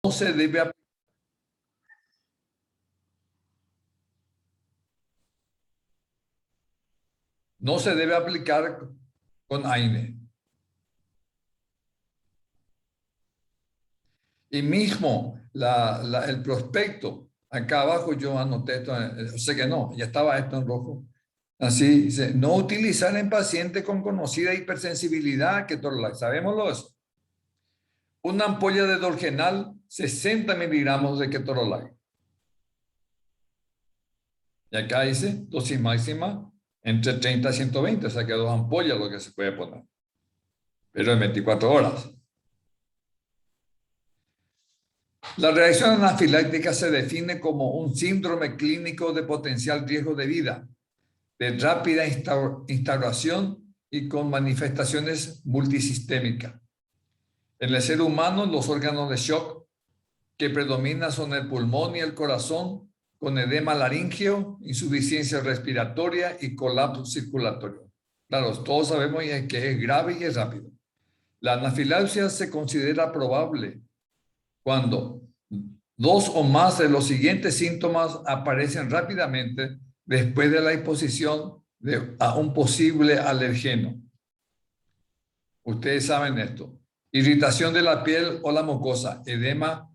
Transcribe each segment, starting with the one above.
se debe no se debe aplicar con AINE. Y mismo el prospecto, acá abajo yo anoté esto, sé que no, ya estaba esto en rojo. Así dice, no utilizar en pacientes con conocida hipersensibilidad, sabémoslo eso. Una ampolla de Dorgenal, 60 miligramos de ketorolac. Y acá dice dosis máxima entre 30 y 120, o sea que 2 ampollas lo que se puede poner. Pero en 24 horas. La reacción anafiláctica se define como un síndrome clínico de potencial riesgo de vida, de rápida instauración y con manifestaciones multisistémicas. En el ser humano, los órganos de shock que predominan son el pulmón y el corazón, con edema laríngeo, insuficiencia respiratoria y colapso circulatorio. Claro, todos sabemos que es grave y es rápido. La anafilaxia se considera probable cuando 2 o más de los siguientes síntomas aparecen rápidamente después de la exposición a un posible alergeno. Ustedes saben esto. Irritación de la piel o la mucosa, edema,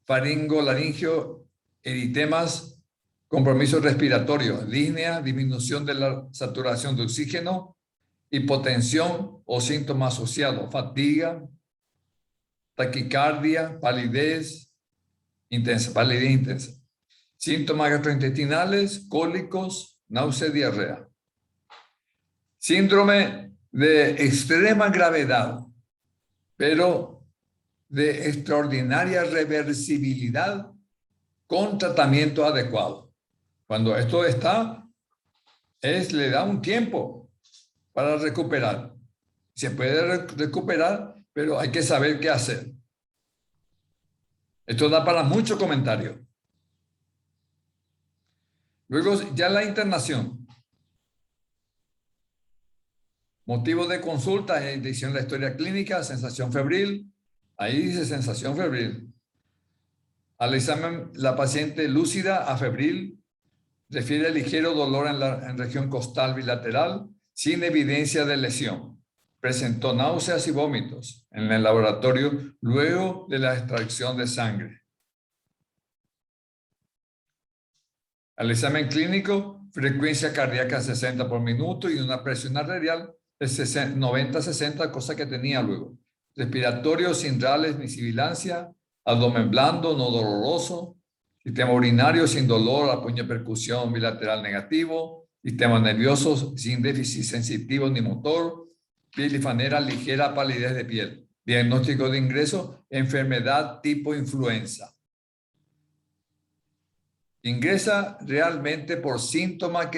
faringolaringio, eritemas, compromiso respiratorio, disnea, disminución de la saturación de oxígeno, hipotensión o síntomas asociados, fatiga, taquicardia, palidez intensa. Síntomas gastrointestinales, cólicos, náusea, diarrea. Síndrome de extrema gravedad, pero de extraordinaria reversibilidad con tratamiento adecuado. Cuando esto está, le da un tiempo para recuperar. Se puede recuperar, pero hay que saber qué hacer. Esto da para mucho comentario. Luego ya la internación. Motivo de consulta, edición de la historia clínica, sensación febril. Ahí dice sensación febril. Al examen, la paciente lúcida a febril, refiere ligero dolor en región costal bilateral, sin evidencia de lesión. Presentó náuseas y vómitos en el laboratorio luego de la extracción de sangre. Al examen clínico, frecuencia cardíaca 60 por minuto y una presión arterial de 90-60, cosa que tenía luego. Respiratorio sin rales ni sibilancia, abdomen blando, no doloroso, sistema urinario sin dolor, apoyo de percusión bilateral negativo, sistema nervioso sin déficit sensitivo ni motor, piel lifanera ligera, palidez de piel. Diagnóstico de ingreso, enfermedad tipo influenza. Ingresa realmente por síntoma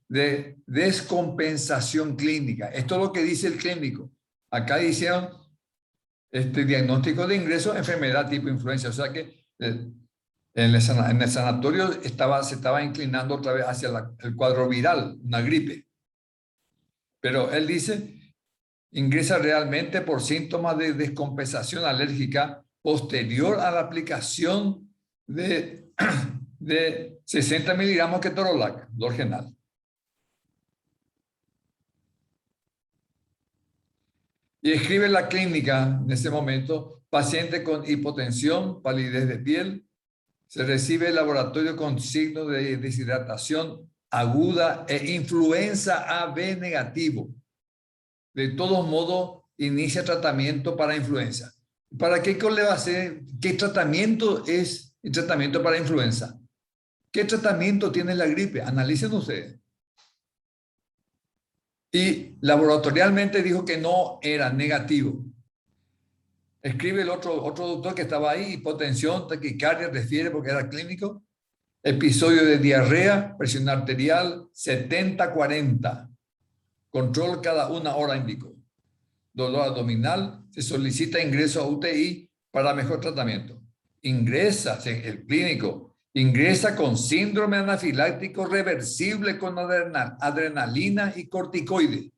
de descompensación clínica. Esto es lo que dice el clínico. Acá hicieron diagnóstico de ingreso, enfermedad tipo influenza. O sea que en el sanatorio se estaba inclinando otra vez hacia el cuadro viral, una gripe. Pero él dice, ingresa realmente por síntomas de descompensación alérgica posterior a la aplicación de 60 miligramos ketorolac, Dorgenal. Y escribe la clínica en ese momento, paciente con hipotensión, palidez de piel, se recibe el laboratorio con signo de deshidratación aguda e influenza AB negativo. De todos modos, inicia tratamiento para influenza. ¿Para qué le va a hacer? ¿Qué tratamiento es el tratamiento para influenza? ¿Qué tratamiento tiene la gripe? Analicen ustedes. Y laboratorialmente dijo que no era negativo. Escribe el otro doctor que estaba ahí, hipotensión, taquicardia, refiere porque era clínico. Episodio de diarrea, presión arterial 70-40. Control cada 1 hora, indicó. Dolor abdominal, se solicita ingreso a UTI para mejor tratamiento. Ingresa, el clínico, ingresa con síndrome anafiláctico reversible con adrenalina y corticoide.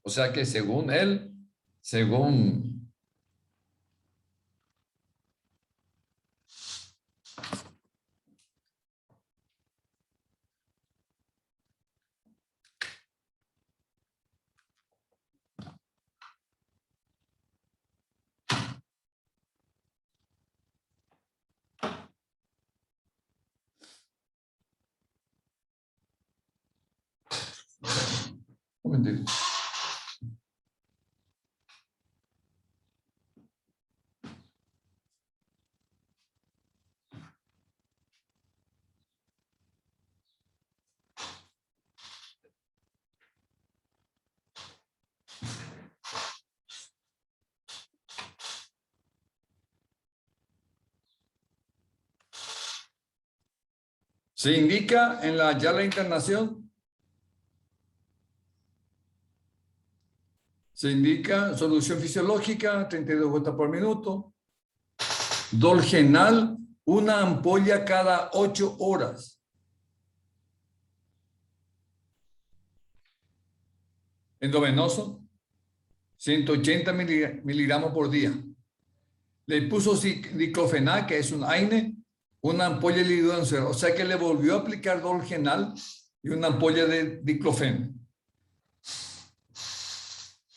O sea que según él, según Un momentito. Se indica en la internación, se indica solución fisiológica, 32 gotas por minuto. Dolgenal, una ampolla cada 8 horas. Endovenoso, 180 miligramos por día. Le puso diclofenac, que es un AINE, una ampolla de lidocaína, o sea que le volvió a aplicar Dolgenal y una ampolla de diclofenac.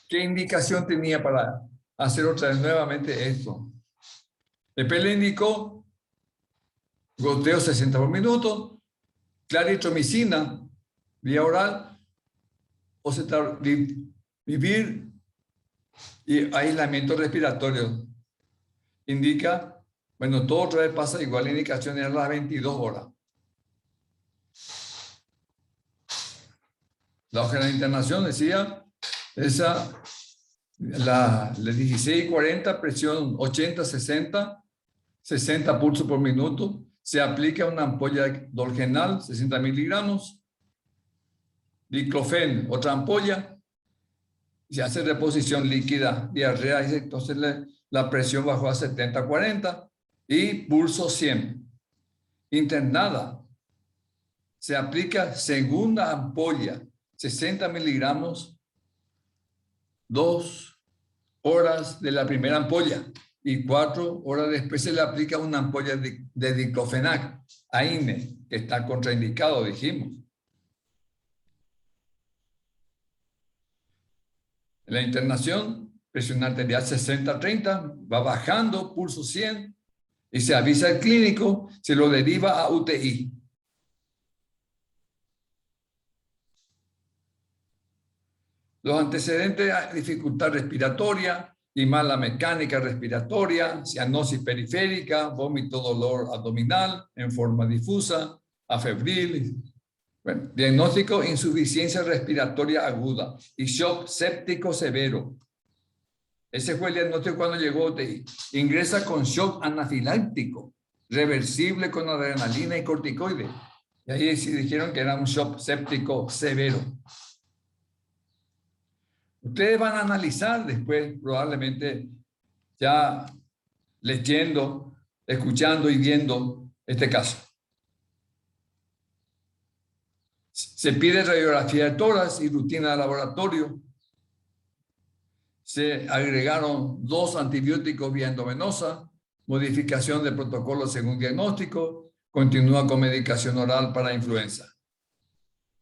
¿Qué indicación tenía para hacer otra vez nuevamente esto? Después le indicó goteo 60 por minuto, claritromicina, vía oral, vivir y aislamiento respiratorio. Indica, bueno, todo otra vez pasa igual, la indicación era las 22 horas. La hoja de la internación decía, la 16:40, presión 80-60, 60 pulsos por minuto. Se aplica una ampolla Dolgenal, 60 miligramos. Diclofen, otra ampolla. Se hace reposición líquida, diarrea, entonces la presión bajó a 70-40 y pulso 100. Internada. Se aplica segunda ampolla, 60 miligramos, 2 horas de la primera ampolla y 4 horas después se le aplica una ampolla de diclofenac, AINE, que está contraindicado, dijimos. En la internación, presión arterial 60-30, va bajando, pulso 100, y se avisa al clínico, se lo deriva a UTI. Los antecedentes, dificultad respiratoria y mala mecánica respiratoria, cianosis periférica, vómito, dolor abdominal en forma difusa, afebril. Bueno, diagnóstico, insuficiencia respiratoria aguda y shock séptico severo. Ese fue el diagnóstico cuando llegó a UTI. Ingresa con shock anafiláctico, reversible con adrenalina y corticoide. Y ahí sí dijeron que era un shock séptico severo. Ustedes van a analizar después, probablemente ya leyendo, escuchando y viendo este caso. Se pide radiografía de tórax y rutina de laboratorio. Se agregaron 2 antibióticos vía endovenosa, modificación del protocolo según diagnóstico, continúa con medicación oral para influenza.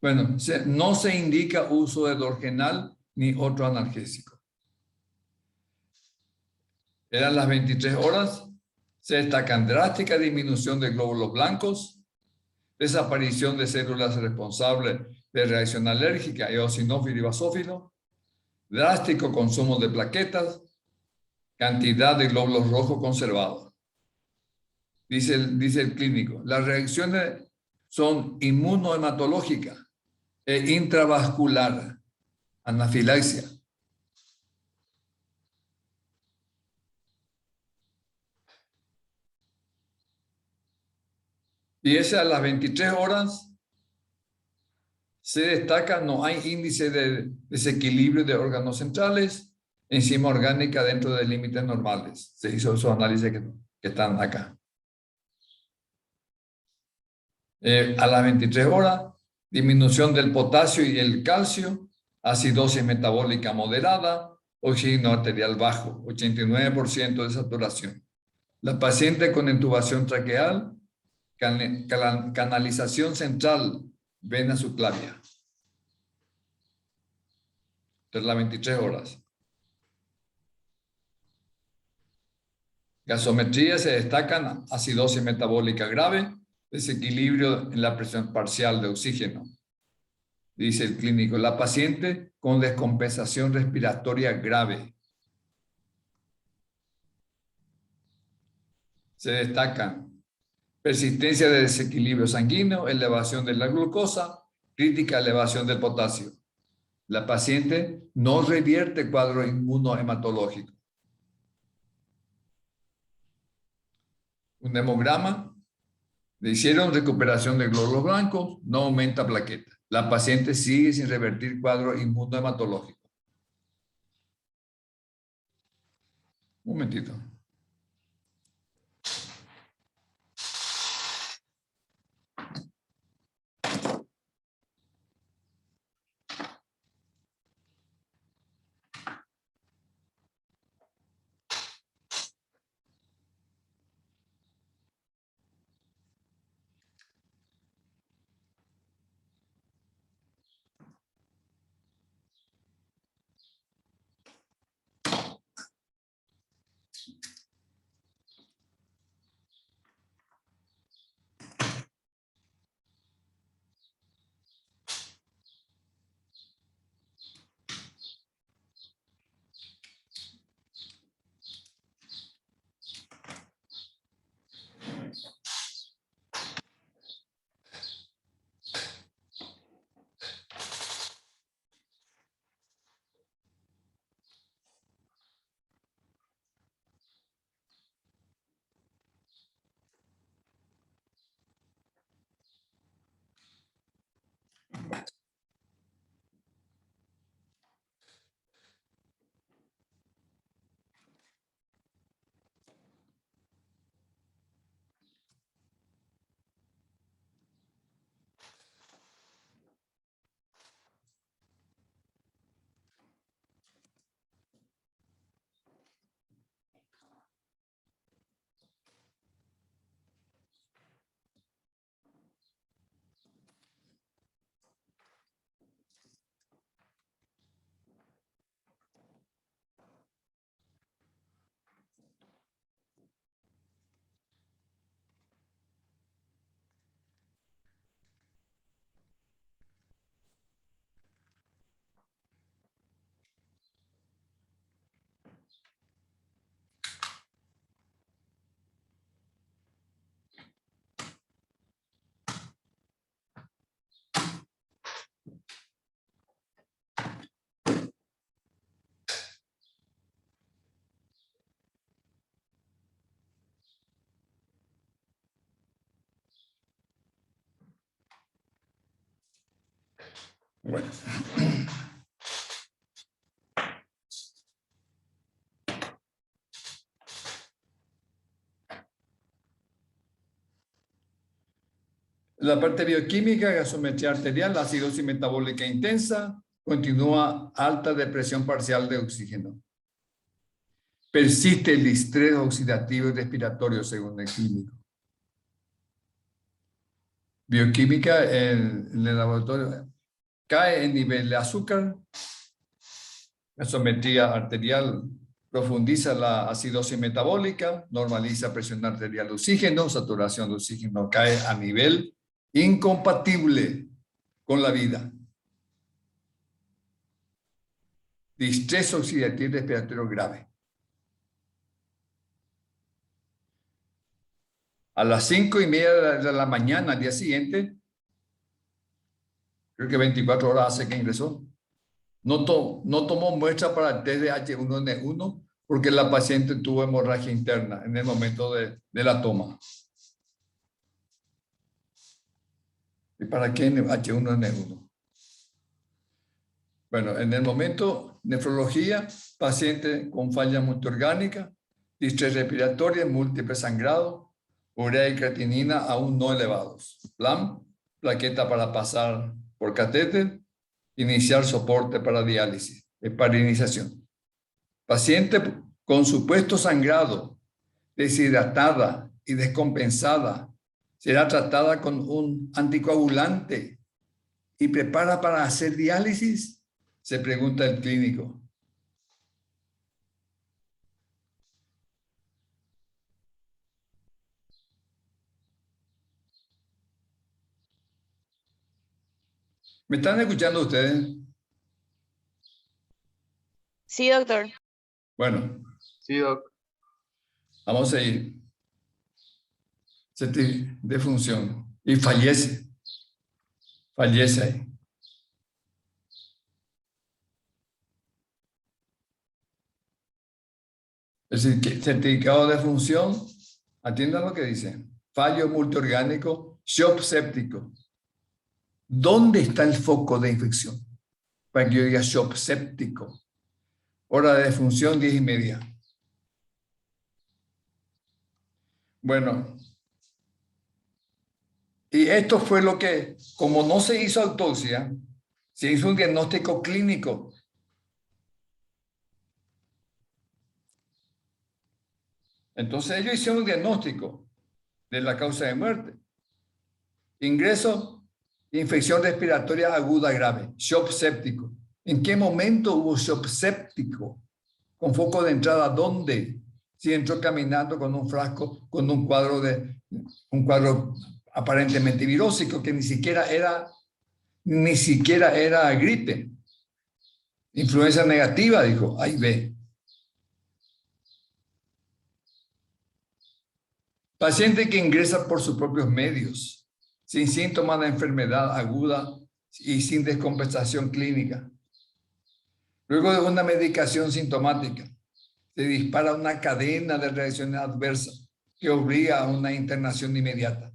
Bueno, no se indica uso de Dolgenal ni otro analgésico. Eran las 23 horas, se destacan drástica disminución de glóbulos blancos, desaparición de células responsables de reacción alérgica, eosinófilo y basófilo, drástico consumo de plaquetas, cantidad de glóbulos rojos conservados. Dice el clínico, las reacciones son inmunohematológicas e intravascular, anafilaxia. Y esa a las 23 horas se destaca, no hay índice de desequilibrio de órganos centrales, enzima orgánica dentro de límites normales. Se hizo esos análisis que están acá. A las 23 horas, disminución del potasio y el calcio, acidosis metabólica moderada, oxígeno arterial bajo, 89% de saturación. La paciente con intubación traqueal, canalización central, vena subclavia. Entonces, las 23 horas. Gasometría se destacan acidosis metabólica grave, desequilibrio en la presión parcial de oxígeno. Dice el clínico, la paciente con descompensación respiratoria grave. Se destacan persistencia de desequilibrio sanguíneo, elevación de la glucosa, crítica elevación del potasio. La paciente no revierte cuadro inmunohematológico. Un hemograma, le hicieron recuperación de glóbulos blancos, no aumenta plaqueta. La paciente sigue sin revertir cuadro inmunohematológico. Un momentito. Bueno. La parte bioquímica, gasometría arterial, acidosis metabólica intensa, continúa alta de presión parcial de oxígeno. Persiste el estrés oxidativo y respiratorio según el clínico. Bioquímica en el laboratorio cae el nivel de azúcar, gasometría arterial profundiza la acidosis metabólica, normaliza presión arterial de oxígeno, saturación de oxígeno cae a nivel incompatible con la vida. Distrés oxidativo respiratorio grave. A las 5:30 de la mañana al día siguiente, creo que 24 horas hace que ingresó, no tomó muestra para el test de H1N1 porque la paciente tuvo hemorragia interna en el momento de la toma. ¿Y para qué H1N1? Bueno, en el momento, nefrología, paciente con falla multiorgánica, distrés respiratoria, múltiple sangrado, urea y creatinina aún no elevados. Plan, plaqueta para pasar por catéter, iniciar soporte para diálisis, heparinización. Paciente con supuesto sangrado, deshidratada y descompensada, será tratada con un anticoagulante y prepara para hacer diálisis. Se pregunta el clínico. ¿Me están escuchando ustedes? Sí, doctor. Bueno, Sí, doc. vamos a ir. De función. Y fallece. Fallece ahí. Es decir, que certificado de función, atiendan lo que dice. Fallo multiorgánico, shock séptico. ¿Dónde está el foco de infección? Para que yo diga shock séptico. Hora de defunción 10:30. Bueno, y esto fue lo que, como no se hizo autopsia, se hizo un diagnóstico clínico. Entonces ellos hicieron un diagnóstico de la causa de muerte. Ingreso, infección respiratoria aguda grave, shock séptico. ¿En qué momento hubo shock séptico? ¿Con foco de entrada dónde? Si entró caminando con un frasco, con un cuadro aparentemente virósico que ni siquiera era gripe. Influencia negativa, dijo, ahí ve. Paciente que ingresa por sus propios medios, sin síntomas de enfermedad aguda y sin descompensación clínica. Luego de una medicación sintomática, se dispara una cadena de reacciones adversas que obliga a una internación inmediata.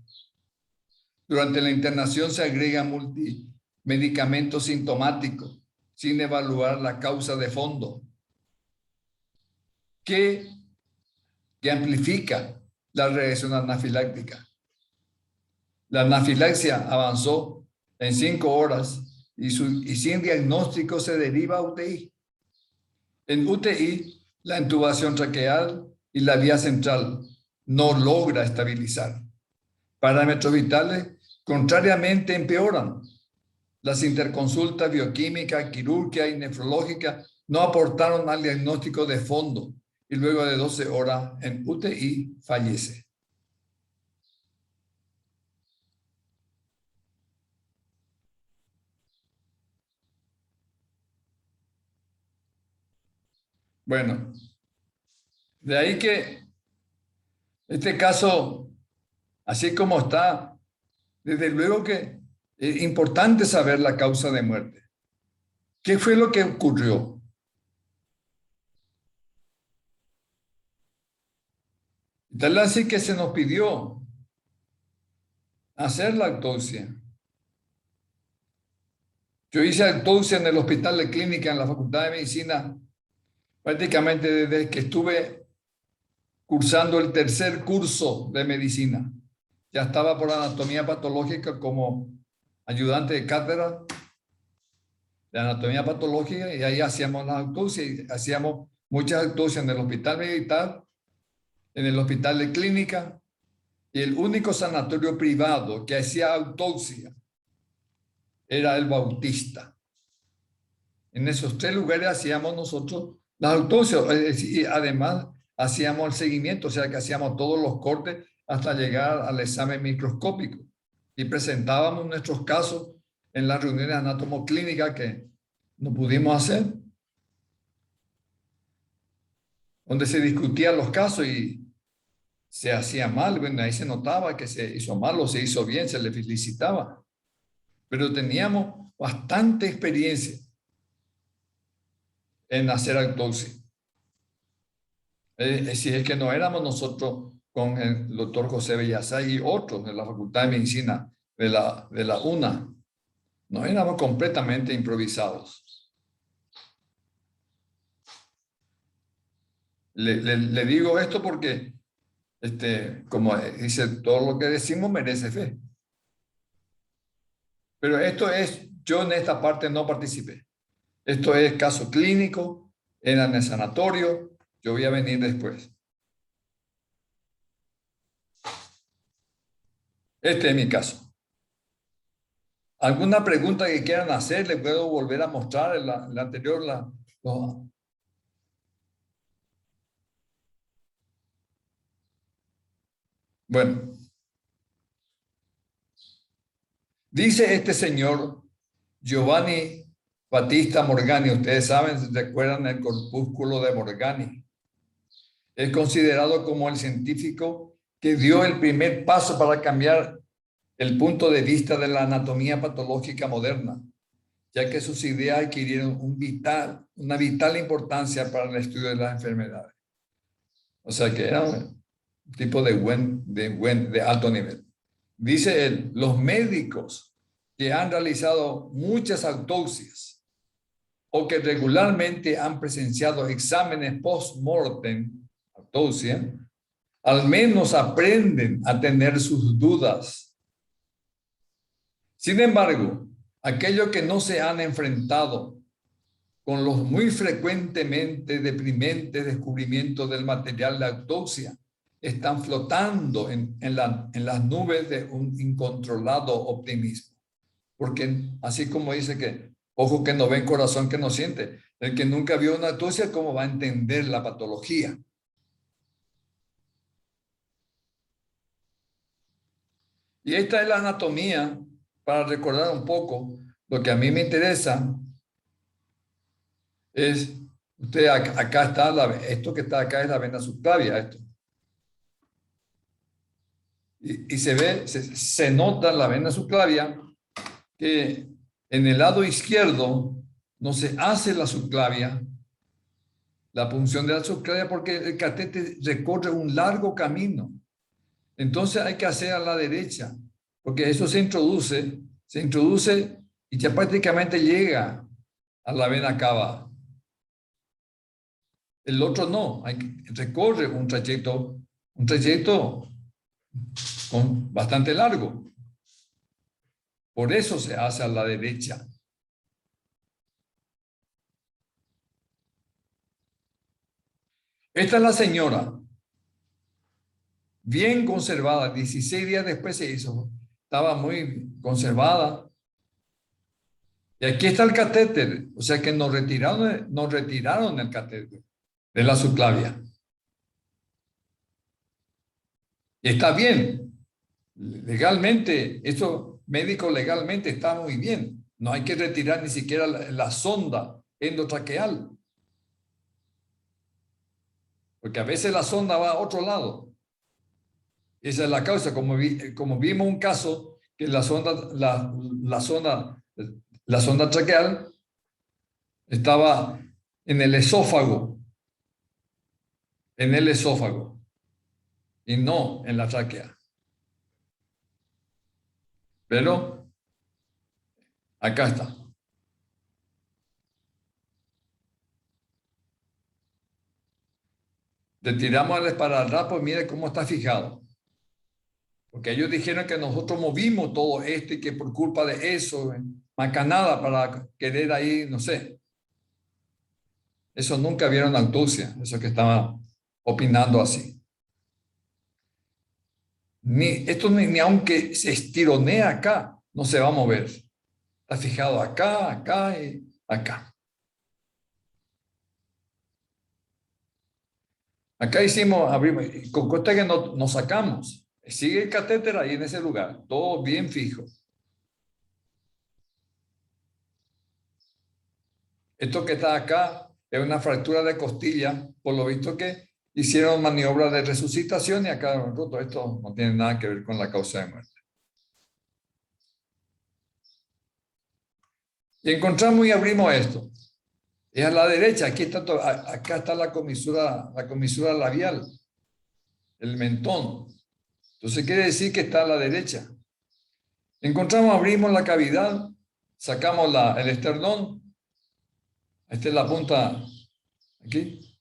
Durante la internación se agrega multimedicamentos sintomáticos sin evaluar la causa de fondo, que amplifica la reacción anafiláctica. La anafilaxia avanzó en 5 horas y sin diagnóstico se deriva a UTI. En UTI, la intubación traqueal y la vía central no logra estabilizar. Parámetros vitales, contrariamente, empeoran. Las interconsultas bioquímica, quirúrgica y nefrológica no aportaron al diagnóstico de fondo y luego de 12 horas en UTI fallece. Bueno, de ahí que este caso, así como está, desde luego que es importante saber la causa de muerte. ¿Qué fue lo que ocurrió? Tal así que se nos pidió hacer la autopsia. Yo hice autopsia en el Hospital de Clínica en la Facultad de Medicina prácticamente desde que estuve cursando el 3er curso de medicina. Ya estaba por anatomía patológica como ayudante de cátedra de anatomía patológica y ahí hacíamos las autopsias y hacíamos muchas autopsias en el Hospital Militar, en el Hospital de Clínica y el único sanatorio privado que hacía autopsia era el Bautista. En esos 3 lugares hacíamos nosotros las autopsias y además hacíamos el seguimiento, o sea que hacíamos todos los cortes hasta llegar al examen microscópico y presentábamos nuestros casos en las reuniones anatomoclínicas que no pudimos hacer, donde se discutían los casos y se hacía mal, bueno, ahí se notaba que se hizo mal o se hizo bien, se le felicitaba, pero teníamos bastante experiencia en hacer autopsia. Es decir, es que no éramos nosotros con el doctor José Bellasay y otros de la Facultad de Medicina de la UNA. No éramos completamente improvisados. Le digo esto porque, como dice, todo lo que decimos merece fe. Pero esto es, yo en esta parte no participé. Esto es caso clínico, era en el sanatorio, yo voy a venir después. Este es mi caso. ¿Alguna pregunta que quieran hacer? ¿Les puedo volver a mostrar la anterior? Bueno. Dice este señor Giovanni Battista Morgani, ustedes saben, recuerdan el corpúsculo de Morgani. Es considerado como el científico que dio el primer paso para cambiar el punto de vista de la anatomía patológica moderna, ya que sus ideas adquirieron una vital importancia para el estudio de las enfermedades. O sea que era un tipo de alto nivel. Dice él, los médicos que han realizado muchas autopsias o que regularmente han presenciado exámenes post-mortem, autopsia, al menos aprenden a tener sus dudas. Sin embargo, aquellos que no se han enfrentado con los muy frecuentemente deprimentes descubrimientos del material de autopsia están flotando en las nubes de un incontrolado optimismo. Porque así como dice que ojo que no ven, corazón que no siente, el que nunca vio una autopsia, ¿cómo va a entender la patología? Y esta es la anatomía, para recordar un poco. Lo que a mí me interesa es, usted acá está, esto que está acá es la vena subclavia, esto. Y se ve, se nota en la vena subclavia que en el lado izquierdo no se hace la subclavia, la punción de la subclavia, porque el catéter recorre un largo camino. Entonces hay que hacer a la derecha, porque eso se introduce y ya prácticamente llega a la vena cava. El otro no, recorre un trayecto bastante largo. Por eso se hace a la derecha. Esta es la señora, bien conservada, 16 días después se hizo, estaba muy conservada. Y aquí está el catéter, o sea que nos retiraron el catéter de la subclavia. Y está bien, legalmente, esto médico legalmente está muy bien. No hay que retirar ni siquiera la sonda endotraqueal. Porque a veces la sonda va a otro lado. Esa es la causa, como vimos un caso que la sonda traqueal estaba en el esófago, y no en la tráquea. Pero acá está. Retiramos el esparadrapo y mire cómo está fijado. Porque ellos dijeron que nosotros movimos todo esto y que por culpa de eso, macanada para querer ahí, no sé. Eso nunca vieron autopsia, eso que estaba opinando así. Esto ni aunque se estironea acá, no se va a mover. Está fijado acá, acá y acá. Acá abrimos, con costa que nos sacamos. Sigue el catéter ahí en ese lugar, todo bien fijo. Esto que está acá es una fractura de costilla, por lo visto que hicieron maniobras de resucitación y acá roto. Esto no tiene nada que ver con la causa de muerte. Y encontramos y abrimos esto. Es a la derecha, acá está la comisura labial, el mentón. Entonces quiere decir que está a la derecha. Encontramos, abrimos la cavidad, sacamos el esternón. Esta es la punta aquí.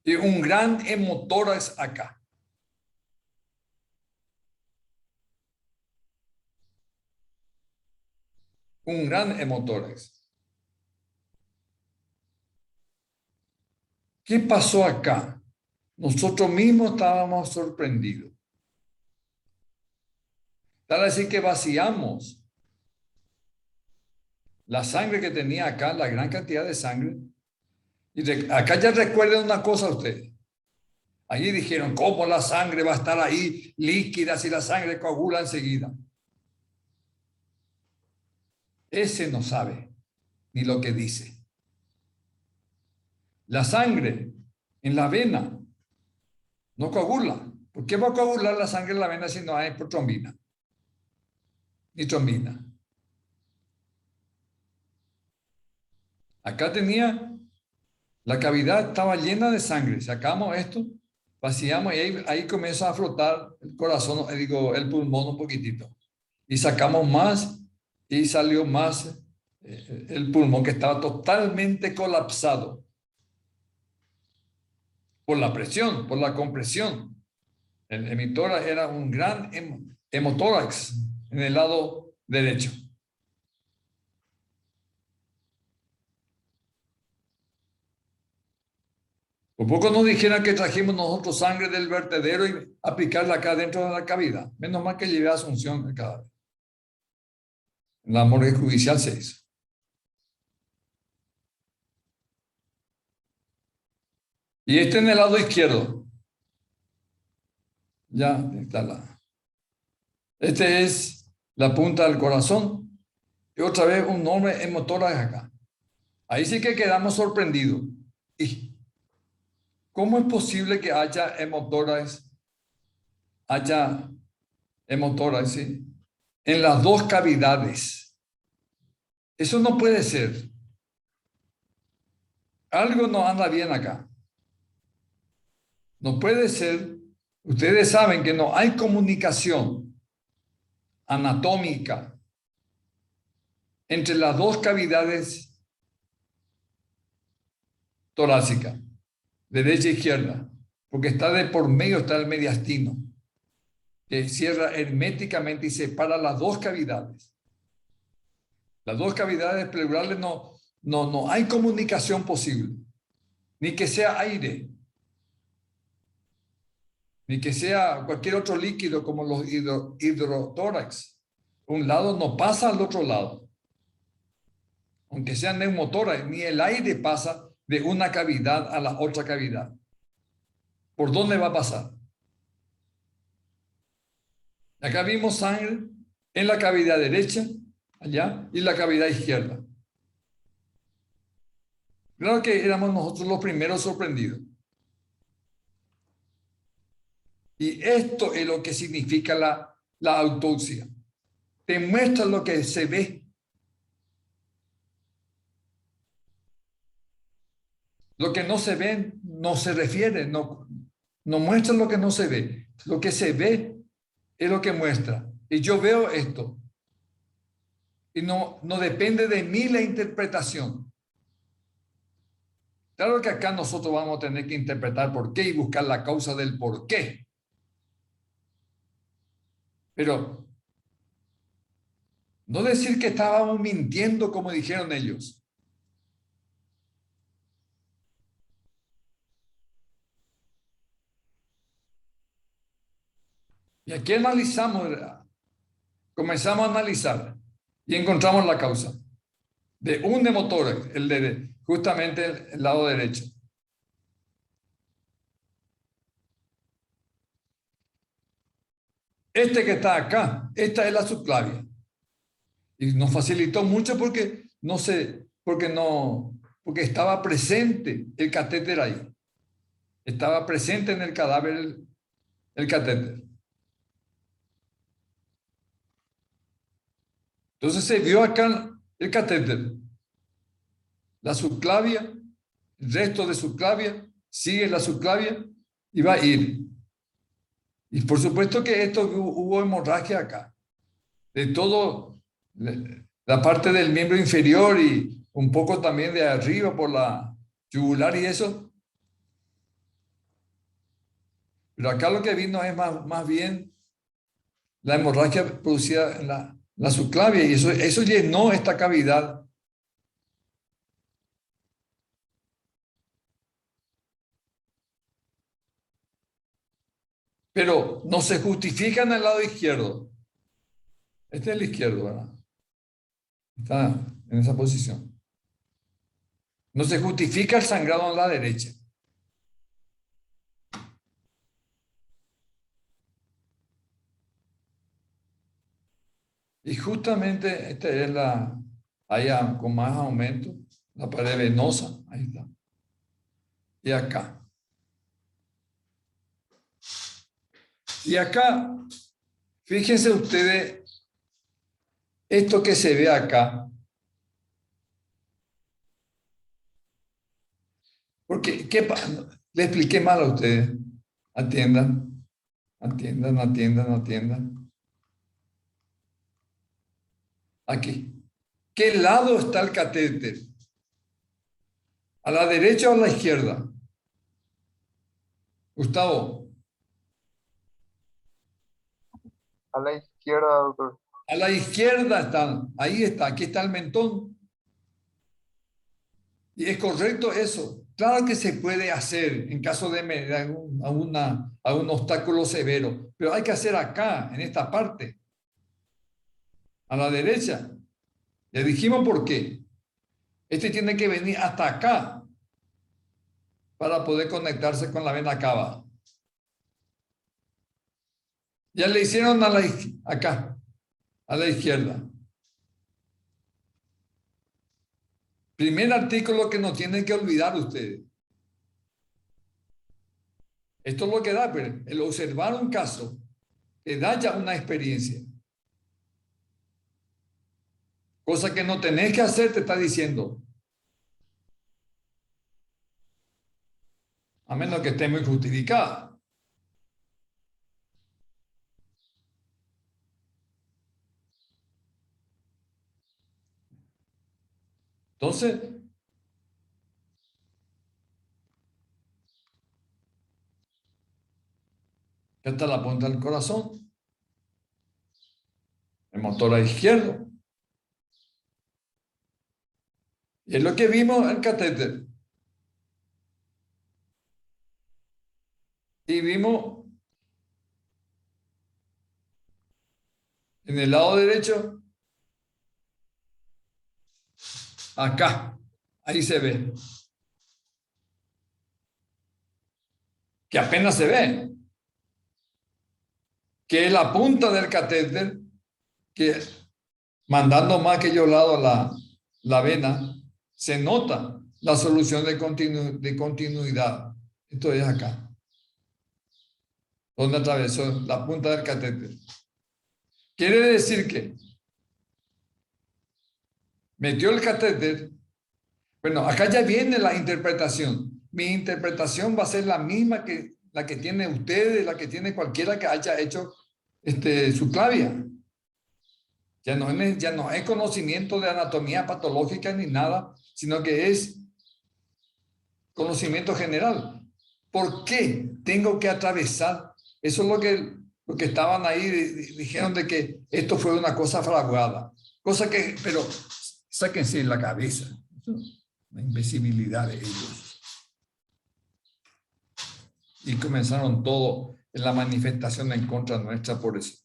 Y un gran hemotórax acá. Un gran hemotórax. ¿Qué pasó acá? Nosotros mismos estábamos sorprendidos. Tal así que vaciamos la sangre que tenía acá, la gran cantidad de sangre. Y acá ya recuerden una cosa ustedes. Allí dijeron, ¿cómo la sangre va a estar ahí líquida si la sangre coagula enseguida? ese no sabe ni lo que dice. La sangre en la vena no coagula. ¿Por qué va a coagular la sangre en la vena si no hay protrombina ni trombina? Acá tenía, la cavidad estaba llena de sangre. Sacamos esto, vaciamos y ahí comienza a flotar el corazón, digo, el pulmón un poquitito. Y sacamos más y salió más el pulmón que estaba totalmente colapsado por la presión, por la compresión. El hemitórax era un gran hemotórax en el lado derecho. Por poco nos dijeran que trajimos nosotros sangre del vertedero y aplicarla acá dentro de la cavidad. Menos mal que llevé a Asunción el cadáver. En la morgue judicial se hizo. Y este en el lado izquierdo. Ya está la. Este es la punta del corazón. Y otra vez un enorme hemotórax acá. Ahí sí que quedamos sorprendidos. ¿Y cómo es posible que haya hemotórax, ¿sí? En las dos cavidades? Eso no puede ser. Algo no anda bien acá. No puede ser. Ustedes saben que no hay comunicación anatómica entre las dos cavidades torácicas, derecha e izquierda, porque está de por medio, está el mediastino, que cierra herméticamente y separa las dos cavidades. Las dos cavidades pleurales no hay comunicación posible, ni que sea aire, ni que sea cualquier otro líquido como los hidrotórax. Un lado no pasa al otro lado. Aunque sea neumotórax, ni el aire pasa de una cavidad a la otra cavidad. ¿Por dónde va a pasar? Acá vimos sangre en la cavidad derecha, allá, y la cavidad izquierda. Claro que éramos nosotros los primeros sorprendidos. Y esto es lo que significa la autopsia. Te muestra lo que se ve. Lo que no se ve no se refiere, no muestra lo que no se ve. Lo que se ve es lo que muestra. Y yo veo esto. Y no depende de mí la interpretación. Claro que acá nosotros vamos a tener que interpretar por qué y buscar la causa del por qué. Pero no decir que estábamos mintiendo como dijeron ellos. Y aquí analizamos, comenzamos a analizar y encontramos la causa de un hemotórax, el de justamente el lado derecho. Este que está acá, esta es la subclavia. Y nos facilitó mucho porque porque estaba presente el catéter ahí. Estaba presente en el cadáver el catéter. Entonces se vio acá el catéter, la subclavia, el resto de subclavia, sigue la subclavia y va a ir. Y por supuesto que esto hubo hemorragia acá, de todo la parte del miembro inferior y un poco también de arriba por la yugular y eso. Pero acá lo que vino es más bien la hemorragia producida en la subclavia y eso llenó esta cavidad. Pero no se justifica en el lado izquierdo. Este es el izquierdo, ¿verdad? Está en esa posición. No se justifica el sangrado en la derecha. Y justamente esta es Ahí con más aumento, la pared venosa, ahí está. Y acá. Y acá, fíjense ustedes, esto que se ve acá, porque le expliqué mal a ustedes. Atiendan, atiendan, atiendan, atiendan. Aquí. ¿Qué lado está el catéter? ¿A la derecha o a la izquierda? Gustavo. A la izquierda, doctor. A la izquierda están. Ahí está. Aquí está el mentón. Y es correcto eso. Claro que se puede hacer en caso de algún obstáculo severo, pero hay que hacer acá, en esta parte, a la derecha. Ya dijimos por qué. Este tiene que venir hasta acá para poder conectarse con la vena cava. Ya le hicieron acá, a la izquierda. Primer artículo que no tienen que olvidar ustedes. Esto es lo que da, pero el observar un caso te da ya una experiencia. Cosa que no tenés que hacer, te está diciendo. A menos que esté muy justificada. Entonces, ya está la punta del corazón. El motor izquierdo. Y es lo que vimos en el catéter. Y vimos en el lado derecho, acá, ahí se ve. Que apenas se ve. Que es la punta del catéter, que mandando más que yo lado la vena, se nota la solución de continuidad. Esto es acá. Donde atravesó la punta del catéter. Quiere decir que metió el catéter. Bueno, acá ya viene la interpretación. Mi interpretación va a ser la misma que la que tiene ustedes, la que tiene cualquiera que haya hecho su clavia. Ya no es conocimiento de anatomía patológica ni nada, sino que es conocimiento general. ¿Por qué tengo que atravesar? Eso es lo que estaban ahí, dijeron de que esto fue una cosa fraguada. Pero sáquense la cabeza. La invisibilidad de ellos. Y comenzaron todo en la manifestación en contra nuestra por eso.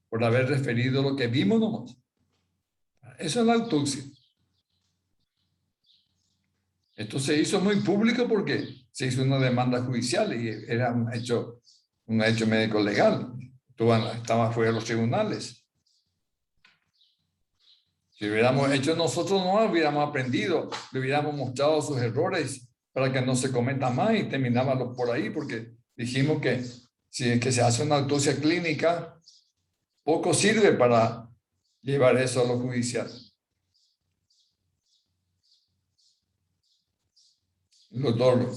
Por haber referido lo que vimos nomás. Eso es la autopsia. Esto se hizo muy público porque se hizo una demanda judicial y era un hecho médico legal. Estaba fuera de los tribunales. Si hubiéramos hecho nosotros, no hubiéramos aprendido, le hubiéramos mostrado sus errores para que no se cometan más y terminábamos por ahí, porque dijimos que si es que se hace una autopsia clínica, poco sirve para llevar eso a lo judicial. El doctor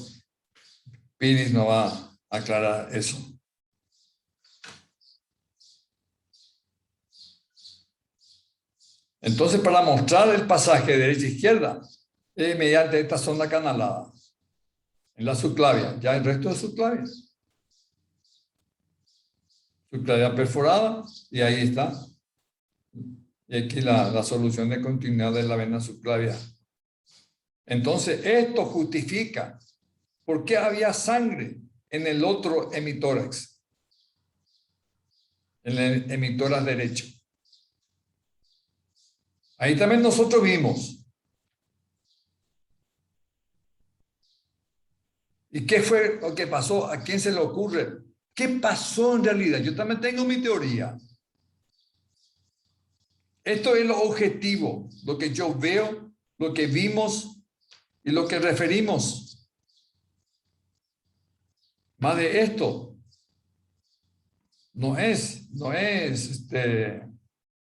Piris nos va a aclarar eso. Entonces, para mostrar el pasaje de derecha-izquierda, mediante esta zona canalada, en la subclavia, ya el resto de subclavia. Subclavia perforada, y ahí está. Y aquí la solución de continuidad de la vena subclavia. Entonces, esto justifica por qué había sangre en el otro hemitórax, en el hemitórax derecho. Ahí también nosotros vimos. ¿Y qué fue lo que pasó? ¿A quién se le ocurre? ¿Qué pasó en realidad? Yo también tengo mi teoría. Esto es lo objetivo, lo que yo veo, lo que vimos y lo que referimos. Más de esto no es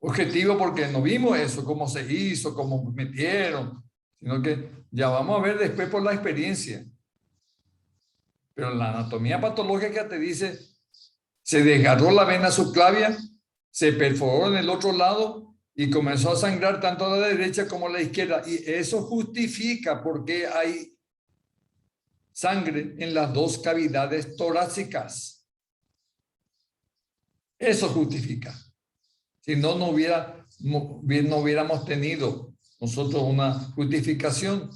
objetivo porque no vimos eso, cómo se hizo, cómo metieron, sino que ya vamos a ver después por la experiencia. Pero la anatomía patológica te dice, se desgarró la vena subclavia, se perforó en el otro lado y comenzó a sangrar tanto a la derecha como a la izquierda. Y eso justifica por qué hay sangre en las dos cavidades torácicas. Eso justifica. Si no, no hubiéramos tenido nosotros una justificación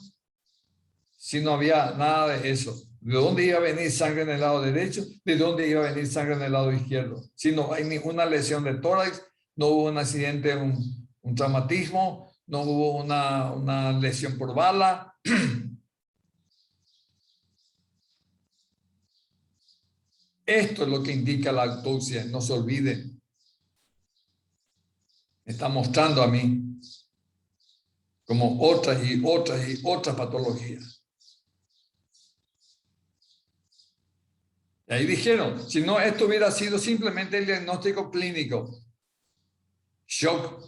si no había nada de eso. ¿De dónde iba a venir sangre en el lado derecho? ¿De dónde iba a venir sangre en el lado izquierdo? Si no hay ninguna lesión de tórax, no hubo un accidente, un traumatismo, no hubo una lesión por bala. Esto es lo que indica la autopsia, no se olviden. Me está mostrando a mí como otras y otras y otras patologías. Y ahí dijeron, si no, esto hubiera sido simplemente el diagnóstico clínico. Shock,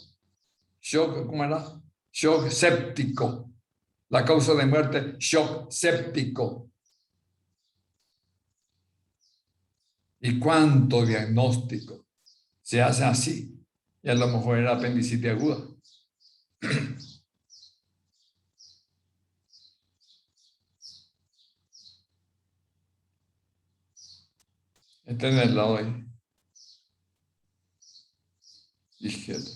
¿cómo era? Shock séptico. La causa de muerte, shock séptico. ¿Y cuánto diagnóstico se hace así? Y a lo mejor era apendicitis aguda. Este en el lado izquierdo.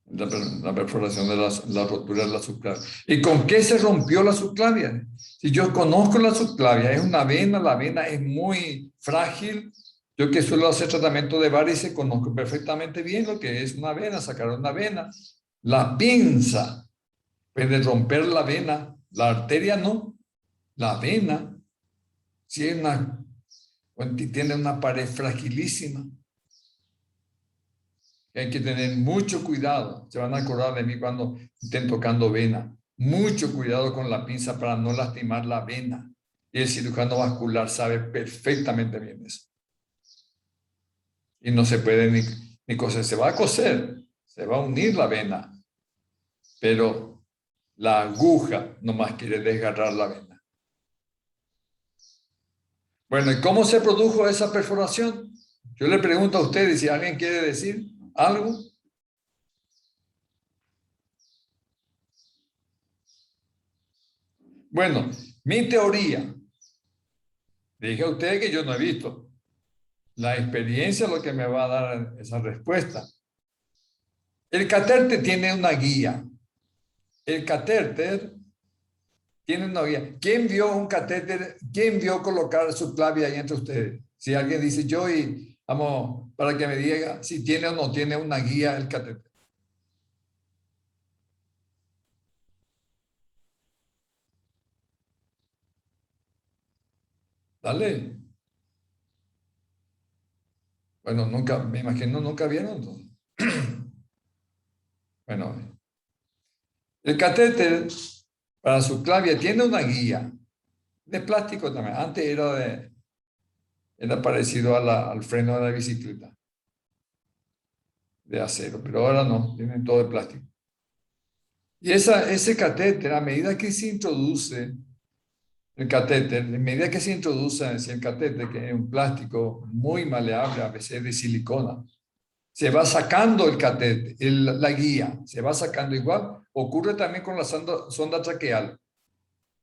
La perforación de la rotura de la subclavia. ¿Y con qué se rompió la subclavia? Si yo conozco la subclavia, es una vena, la vena es muy frágil. Yo que suelo hacer tratamiento de varices, conozco perfectamente bien lo que es una vena, sacar una vena. La pinza puede romper la vena, la arteria no. La vena, si es tiene una pared fragilísima. Hay que tener mucho cuidado. Se van a acordar de mí cuando estén tocando vena. Mucho cuidado con la pinza para no lastimar la vena. Y el cirujano vascular sabe perfectamente bien eso. Y no se puede ni coser. Se va a coser, se va a unir la vena. Pero la aguja nomás quiere desgarrar la vena. Bueno, ¿y cómo se produjo esa perforación? Yo le pregunto a ustedes si alguien quiere decir algo. Bueno, mi teoría, dije a ustedes que yo no he visto. La experiencia es lo que me va a dar esa respuesta. El catéter tiene una guía. El catéter tiene una guía. ¿Quién vio un catéter? ¿Quién vio colocar su clave ahí entre ustedes? Si alguien dice yo y vamos para que me diga si tiene o no tiene una guía el catéter. Dale. Bueno, nunca, me imagino, nunca vieron. Entonces. Bueno, el catéter para su clavia tiene una guía de plástico también. Antes era parecido al freno de la bicicleta, de acero, pero ahora no, tienen todo de plástico. Y ese catéter, a medida que se introduce el catéter, a medida que se introduce el catéter, que es un plástico muy maleable, a veces de silicona, se va sacando el catéter, la guía, se va sacando igual. Ocurre también con la sonda traqueal.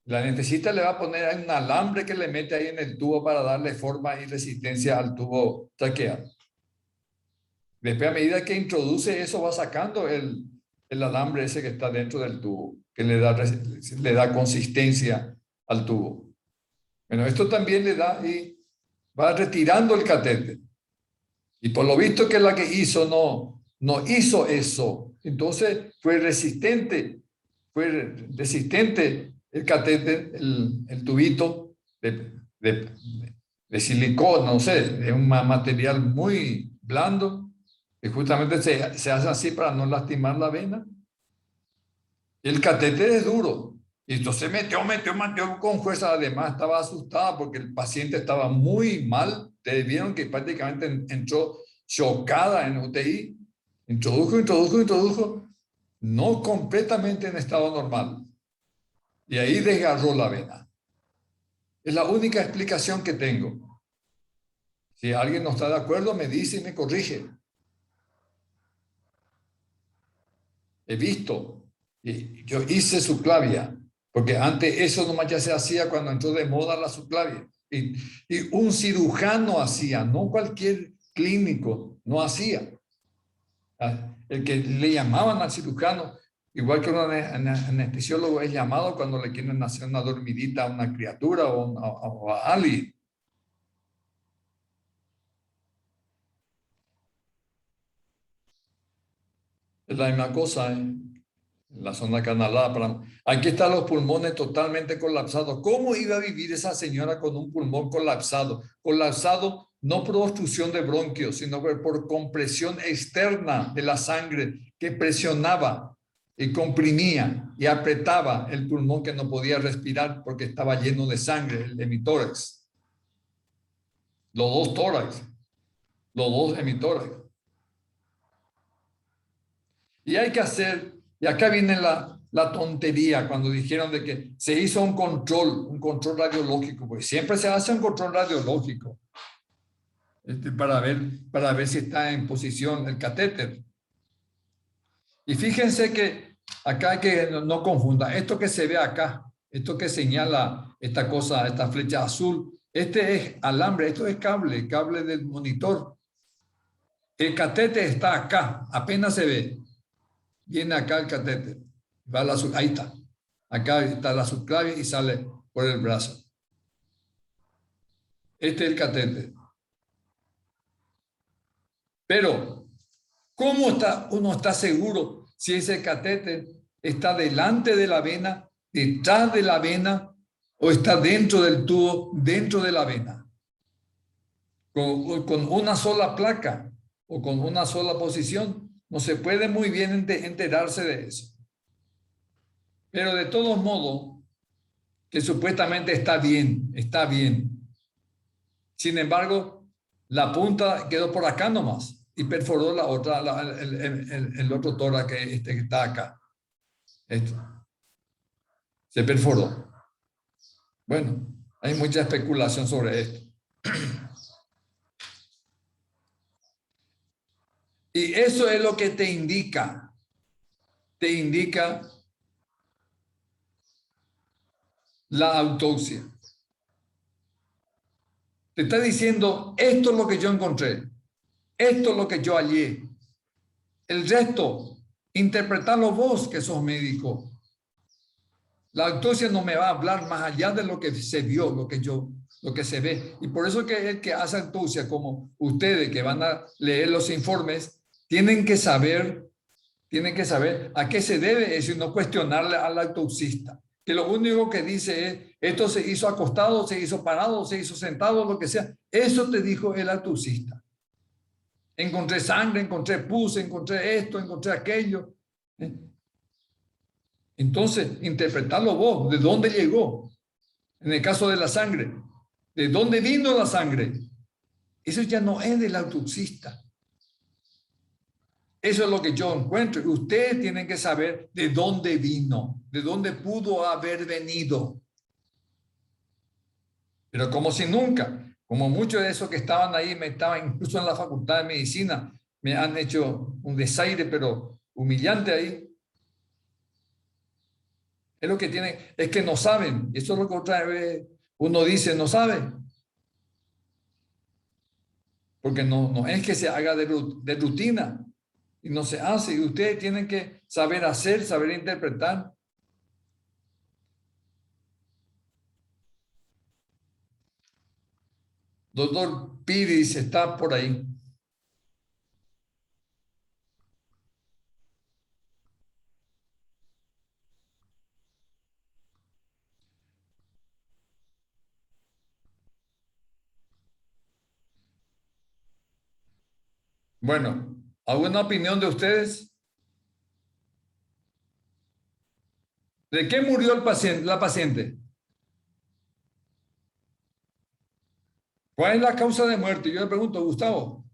La anestesista le va a poner un alambre que le mete ahí en el tubo para darle forma y resistencia al tubo traqueal. Después, a medida que introduce eso, va sacando el alambre ese que está dentro del tubo, que le da consistencia al tubo. Bueno, esto también le da y va retirando el catéter. Y por lo visto que la que hizo no hizo eso. Entonces fue resistente el catéter, el tubito de silicona, no sé, de un material muy blando. Y justamente se hace así para no lastimar la vena. El catéter es duro. Y entonces metió con fuerza. Además, estaba asustada porque el paciente estaba muy mal. Ustedes vieron que prácticamente entró chocada en UTI. Introdujo. No completamente en estado normal. Y ahí desgarró la vena. Es la única explicación que tengo. Si alguien no está de acuerdo, me dice y me corrige. He visto. Y yo hice subclavia, porque antes eso nomás ya se hacía cuando entró de moda la subclavia. Y un cirujano hacía, no cualquier clínico, no hacía. El que le llamaban al cirujano, igual que un anestesiólogo es llamado cuando le quieren hacer una dormidita a una criatura o a alguien. Es la misma cosa, en la zona canalada. Aquí están los pulmones totalmente colapsados. ¿Cómo iba a vivir esa señora con un pulmón colapsado? Colapsado no por obstrucción de bronquios, sino por compresión externa de la sangre que presionaba y comprimía y apretaba el pulmón que no podía respirar porque estaba lleno de sangre, el hemitórax. Los dos tórax, los dos hemitórax. Y hay que hacer, y acá viene la tontería cuando dijeron de que se hizo un control radiológico, pues siempre se hace un control radiológico para ver si está en posición el catéter. Y fíjense que acá hay que no confunda, esto que se ve acá, esto que señala esta cosa, esta flecha azul, este es alambre, esto es cable del monitor. El catéter está acá, apenas se ve. Viene acá el catéter, ahí está. Acá está la subclavia y sale por el brazo. Este es el catéter. Pero, ¿cómo uno está seguro si ese catéter está delante de la vena, detrás de la vena o está dentro del tubo, dentro de la vena? Con una sola placa o con una sola posición, no se puede muy bien enterarse de eso. Pero de todos modos, que supuestamente está bien, está bien. Sin embargo, la punta quedó por acá nomás y perforó la otra, el otro tórax que está acá. Esto. Se perforó. Bueno, hay mucha especulación sobre esto. Y eso es lo que te indica. Te indica la autopsia. Te está diciendo, esto es lo que yo encontré. Esto es lo que yo hallé. El resto, interpretarlo vos que sos médico. La autopsia no me va a hablar más allá de lo que se vio, lo que se ve. Y por eso que el que hace autopsia, como ustedes que van a leer los informes, tienen que saber a qué se debe eso y no cuestionarle al autopsista. Que lo único que dice es, esto se hizo acostado, se hizo parado, se hizo sentado, lo que sea. Eso te dijo el autopsista. Encontré sangre, encontré pus, encontré esto, encontré aquello. Entonces, interpretarlo vos, ¿de dónde llegó? En el caso de la sangre, ¿de dónde vino la sangre? Eso ya no es del autopsista. Eso es lo que yo encuentro. Ustedes tienen que saber de dónde vino, de dónde pudo haber venido. Pero como si nunca, como muchos de esos que estaban ahí, me estaban incluso en la facultad de medicina, me han hecho un desaire, pero humillante ahí. Es lo que tienen, es que no saben. Eso es lo que otra vez uno dice, no sabe. Porque no es que se haga de rutina y no se hace. Y ustedes tienen que saber hacer, saber interpretar. Doctor Piris está por ahí. Bueno, ¿Alguna opinión de ustedes? ¿De qué murió el paciente, la paciente? ¿Cuál es la causa de muerte? Yo le pregunto, Gustavo.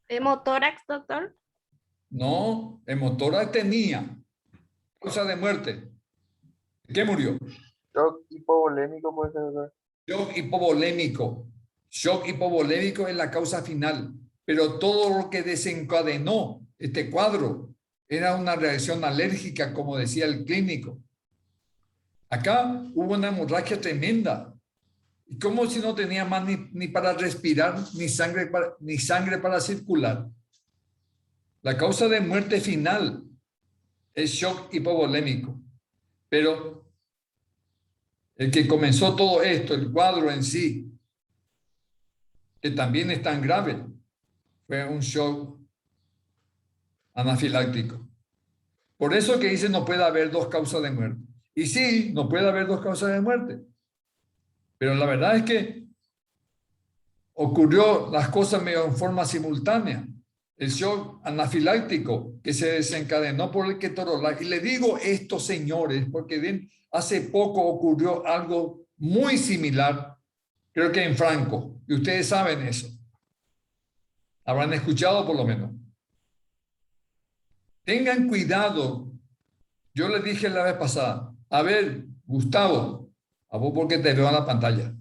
Hemotórax, doctor. No, hemotórax tenía causa de muerte. ¿De qué murió? Shock hipovolémico puede ser, doctor. Shock hipovolémico. Shock hipovolémico es la causa final, pero todo lo que desencadenó este cuadro era una reacción alérgica, como decía el clínico. Acá hubo una hemorragia tremenda. Y como si no tenía más ni para respirar, ni sangre para circular. La causa de muerte final es shock hipovolémico. Pero el que comenzó todo esto, el cuadro en sí, que también es tan grave, fue un shock anafiláctico. Por eso que dice no puede haber dos causas de muerte. Y sí, no puede haber dos causas de muerte. Pero la verdad es que ocurrió las cosas medio en forma simultánea. El shock anafiláctico que se desencadenó por el ketorolac. Y le digo esto, señores, porque hace poco ocurrió algo muy similar, creo que en Franco, y ustedes saben eso. Habrán escuchado por lo menos. Tengan cuidado. Yo les dije la vez pasada, a ver, Gustavo, a vos porque te veo en la pantalla.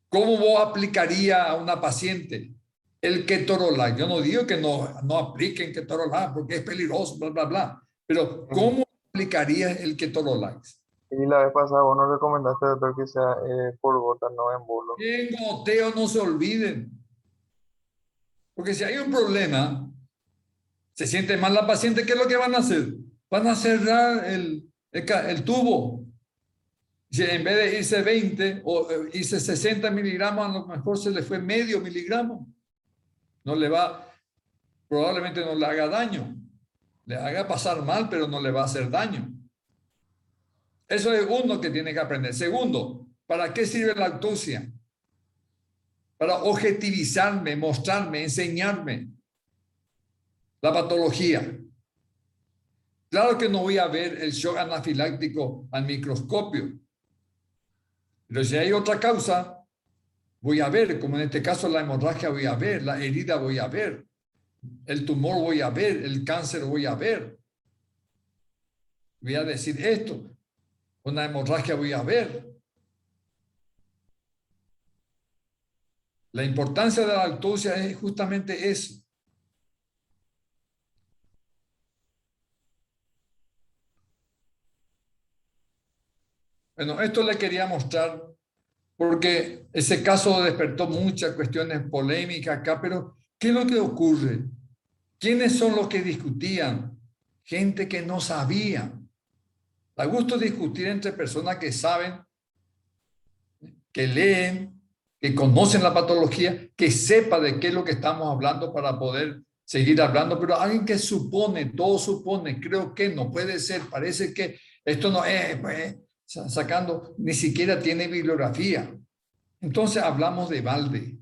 ¿Cómo vos aplicaría a una paciente el ketorolac? Yo no digo que no apliquen ketorolac porque es peligroso, bla, bla, bla. Pero ¿cómo aplicarías el ketorolac? Y la vez pasada vos nos recomendaste, doctor, que sea por gota, no en bolo. En goteo no se olviden. Porque si hay un problema, se siente mal la paciente, ¿qué es lo que van a hacer? Van a cerrar el tubo. Si en vez de irse 20 o irse 60 miligramos, a lo mejor se le fue medio miligramo. No le va, probablemente no le haga daño. Le haga pasar mal, pero no le va a hacer daño. Eso es uno que tiene que aprender. Segundo, ¿para qué sirve la autopsia? Para objetivizarme, mostrarme, enseñarme la patología. Claro que no voy a ver el shock anafiláctico al microscopio, pero si hay otra causa, voy a ver, como en este caso la hemorragia voy a ver, la herida voy a ver, el tumor voy a ver, el cáncer voy a ver. Voy a decir esto, una hemorragia voy a ver. La importancia de la autopsia es justamente eso. Bueno, esto le quería mostrar porque ese caso despertó muchas cuestiones polémicas acá, pero ¿qué es lo que ocurre? ¿Quiénes son los que discutían? Gente que no sabía. Da gusto discutir entre personas que saben, que leen, que conocen la patología, que sepa de qué es lo que estamos hablando para poder seguir hablando, pero alguien que supone, todo supone, creo que no puede ser, parece que esto no es, pues, sacando, ni siquiera tiene bibliografía. Entonces hablamos de balde.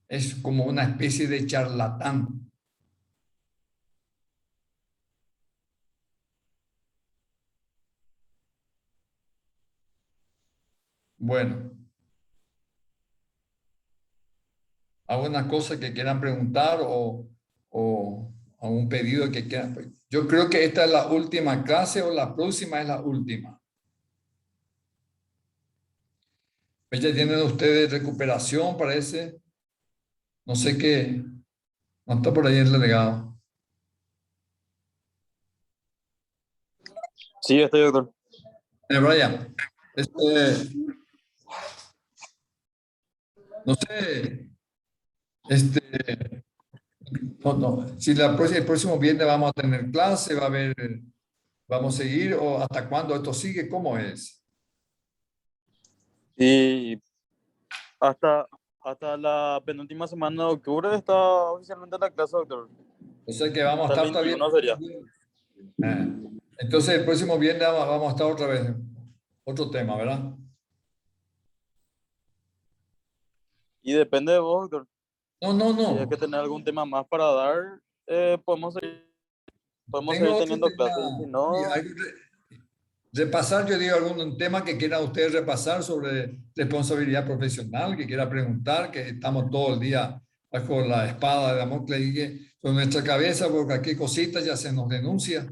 Es como una especie de charlatán. Bueno, ¿alguna cosa que quieran preguntar o algún pedido que quieran? Yo creo que esta es la última clase o la próxima es la última. Pues ya tienen ustedes recuperación, parece. No sé qué. No está por ahí el delegado. Sí, estoy, doctor. Brian, no sé, si el próximo viernes vamos a tener clase, va a haber, vamos a seguir o hasta cuándo esto sigue, ¿cómo es? Y hasta la penúltima semana de octubre está oficialmente la clase, doctor. O sea que vamos a Hasta estar el todavía. 21 sería. Entonces el próximo viernes vamos a estar otra vez, otro tema, ¿verdad? Y depende de vos, doctor. No, no, Si es que no. tenés algún tema más para dar, podemos Tengo seguir otro teniendo clases. Y si tema. Y no, hay que repasar, yo digo, algún tema que quieran ustedes repasar sobre responsabilidad profesional, que quiera preguntar, que estamos todo el día bajo la espada de Damocles y que sobre nuestra cabeza, porque aquí cositas ya se nos denuncia.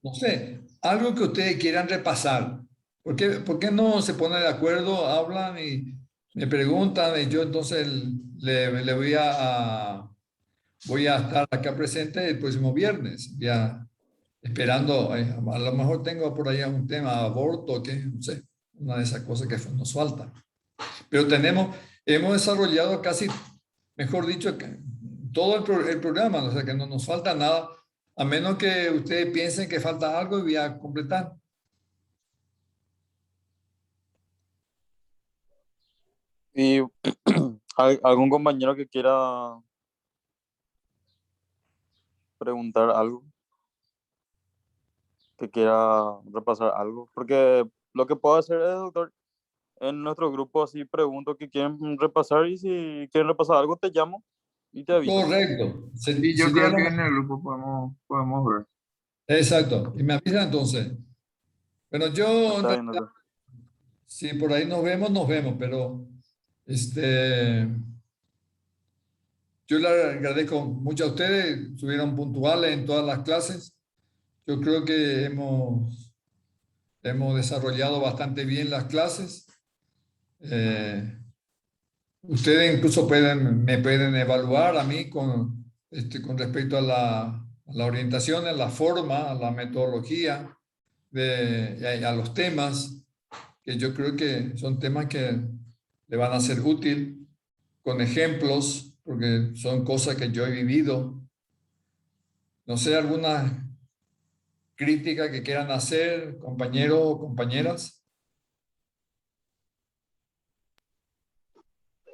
No sé, algo que ustedes quieran repasar. Por qué no se ponen de acuerdo, hablan y me preguntan y yo entonces le voy a estar acá presente el próximo viernes, ya esperando, a lo mejor tengo por ahí un tema, aborto, que no sé, una de esas cosas que nos falta. Pero hemos desarrollado casi, mejor dicho, todo el programa, o sea que no nos falta nada, a menos que ustedes piensen que falta algo y voy a completar. y algún compañero que quiera preguntar algo, que quiera repasar algo. Porque lo que puedo hacer es, doctor, en nuestro grupo así pregunto que quieren repasar y si quieren repasar algo te llamo y te aviso. Correcto. Y yo Sería creo lo que en mejor. el grupo podemos ver. Exacto. Y me avisa entonces. Bueno, yo, Está bien, doctor. si por ahí nos vemos, pero este, yo le agradezco mucho a ustedes, estuvieron puntuales en todas las clases. Yo creo que hemos desarrollado bastante bien las clases. Ustedes incluso me pueden evaluar a mí con respecto a la orientación, a la forma, a la metodología, a los temas, que yo creo que son temas que le van a ser útil, con ejemplos, porque son cosas que yo he vivido. No sé, alguna crítica que quieran hacer, compañeros o compañeras.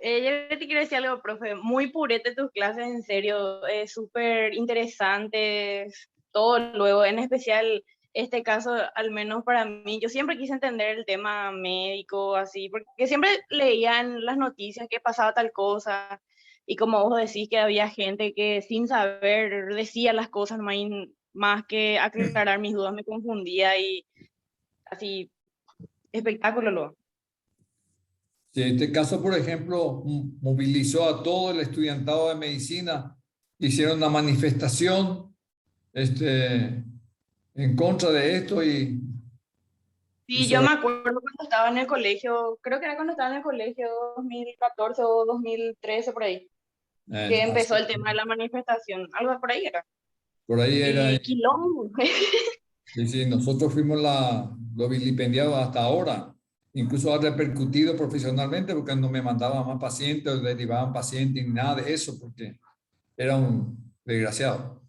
Yo te quiero decir algo, profe. Muy purete tus clases, en serio. Súper interesantes. Todo luego, en especial este caso, al menos para mí. Yo siempre quise entender el tema médico, así, porque siempre leía en las noticias que pasaba tal cosa. Y como vos decís que había gente que sin saber decía las cosas, más que aclarar mis dudas, me confundía y así, espectáculo luego. Si este caso, por ejemplo, movilizó a todo el estudiantado de medicina, hicieron una manifestación en contra de esto y Sí, yo sobre me acuerdo cuando estaba en el colegio, creo que era cuando estaba en el colegio 2014 o 2013 por ahí, que empezó el tema de la manifestación, algo por ahí era. por ahí era. Y quilombo. Y sí, nosotros fuimos los vilipendiados hasta ahora. Incluso ha repercutido profesionalmente porque no me mandaban más pacientes, derivaban pacientes, ni nada de eso, porque era un desgraciado.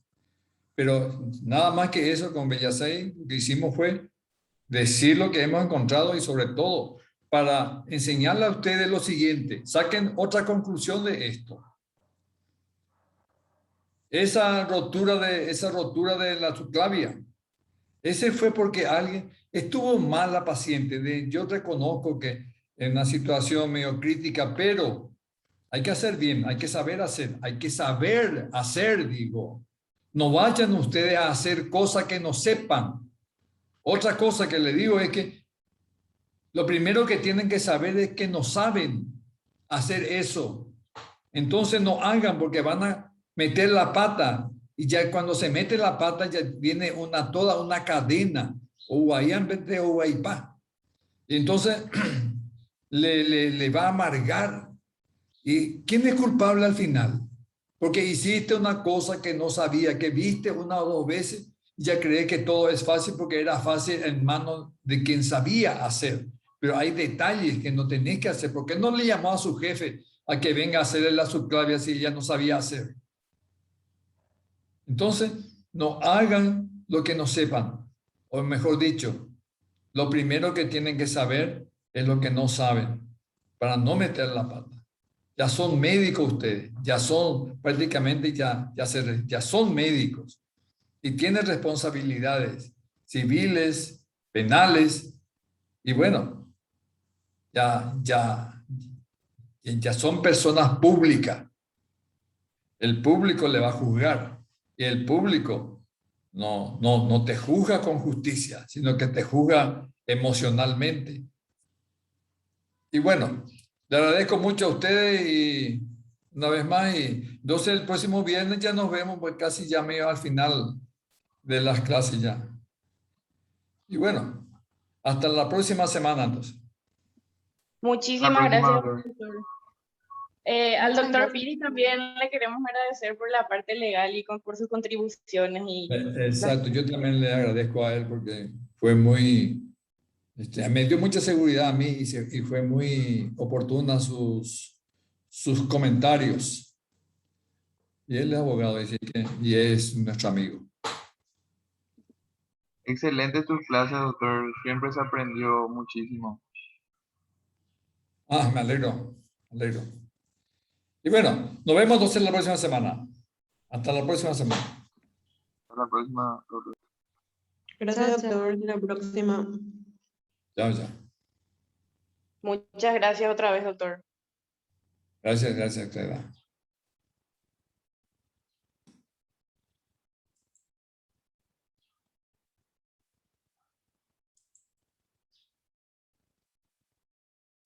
Pero nada más que eso con Bellasei, lo que hicimos fue decir lo que hemos encontrado y sobre todo para enseñarle a ustedes lo siguiente, saquen otra conclusión de esto. Esa rotura de la subclavia, ese fue porque alguien estuvo mal la paciente. Yo reconozco que en una situación medio crítica, pero hay que hacer bien, hay que saber hacer, digo. No vayan ustedes a hacer cosas que no sepan. Otra cosa que le digo es que lo primero que tienen que saber es que no saben hacer eso. Entonces no hagan porque van a meter la pata y ya cuando se mete la pata ya viene toda una cadena o y entonces le va a amargar. ¿Y quién es culpable al final? Porque hiciste una cosa que no sabía, que viste una o dos veces y ya crees que todo es fácil porque era fácil en manos de quien sabía hacer. Pero hay detalles que no tenés que hacer. ¿Por qué no le llamó a su jefe a que venga a hacerle la subclavia si ella no sabía hacer? Entonces, no hagan lo que no sepan. O mejor dicho, lo primero que tienen que saber es lo que no saben para no meter la pata. Ya son médicos ustedes, ya son prácticamente, ya son médicos y tienen responsabilidades. civiles, penales, y bueno, ya son personas públicas. El público le va a juzgar y el público no te juzga con justicia, sino que te juzga emocionalmente. Y bueno, le agradezco mucho a ustedes y una vez más, y entonces el próximo viernes ya nos vemos, pues casi ya medio al final de las clases ya. Y bueno, hasta la próxima semana entonces. Muchísimas gracias, doctor. doctor. Al Muchas doctor gracias. Piri también le queremos agradecer por la parte legal y por sus contribuciones. Exacto, yo también le agradezco a él porque fue muy, me dio mucha seguridad a mí y fue muy oportuna sus comentarios. Y él es abogado y es nuestro amigo. Excelente tus clases, doctor. Siempre se aprendió muchísimo. Me alegro, me alegro. Y bueno, nos vemos entonces la próxima semana. Hasta la próxima semana. Hasta la próxima, doctor. Gracias, doctor. Hasta la próxima. Chao, chao. Muchas gracias otra vez, doctor. Gracias, Clara.